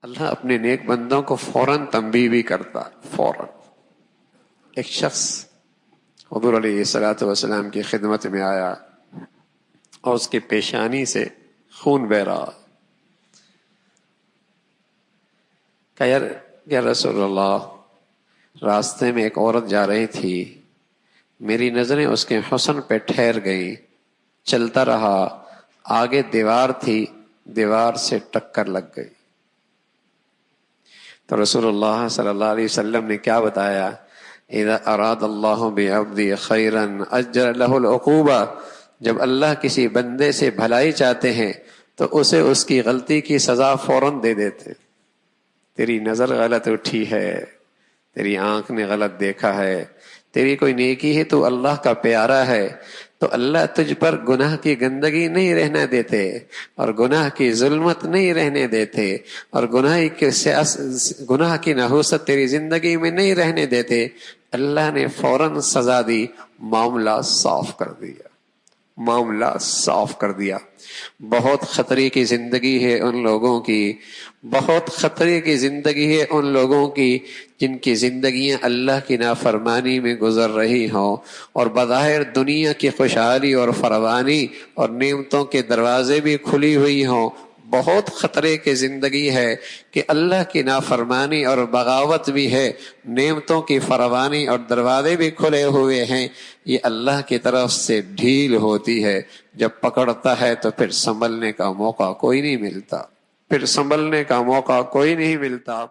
اللہ اپنے نیک بندوں کو فوراً تنبیہ بھی کرتا. فوراً ایک شخص حضور علیہ الصلوۃ والسلام کی خدمت میں آیا اور اس کی پیشانی سے خون بہ رہا. کہا یا رسول اللہ، راستے میں ایک عورت جا رہی تھی، میری نظریں اس کے حسن پہ ٹھہر گئیں، چلتا رہا، آگے دیوار تھی، دیوار سے ٹکر لگ گئی. تو رسول اللہ صلی اللہ علیہ وسلم نے کیا بتایا؟ اذا اراد اللہ بعبدی خیرا اجر لہ العقوبہ، جب اللہ کسی بندے سے بھلائی چاہتے ہیں تو اسے اس کی غلطی کی سزا فوراً دے دیتے. تیری نظر غلط اٹھی ہے، تیری آنکھ نے غلط دیکھا ہے، تیری کوئی نیکی ہے، تو اللہ کا پیارا ہے، تو اللہ تجھ پر گناہ کی گندگی نہیں رہنے دیتے اور گناہ کی ظلمت نہیں رہنے دیتے اور گناہ کی نحوست تیری زندگی میں نہیں رہنے دیتے. اللہ نے فوراً سزا دی، معاملہ صاف کر دیا، معاملہ صاف کر دیا. بہت خطرے کی زندگی ہے ان لوگوں کی، بہت خطرے کی زندگی ہے ان لوگوں کی جن کی زندگیاں اللہ کی نافرمانی میں گزر رہی ہوں اور بظاہر دنیا کی خوشحالی اور فراوانی اور نعمتوں کے دروازے بھی کھلی ہوئی ہوں. بہت خطرے کی زندگی ہے کہ اللہ کی نافرمانی اور بغاوت بھی ہے، نعمتوں کی فراوانی اور دروازے بھی کھلے ہوئے ہیں. یہ اللہ کی طرف سے ڈھیل ہوتی ہے، جب پکڑتا ہے تو پھر سنبھلنے کا موقع کوئی نہیں ملتا، پھر سنبھلنے کا موقع کوئی نہیں ملتا.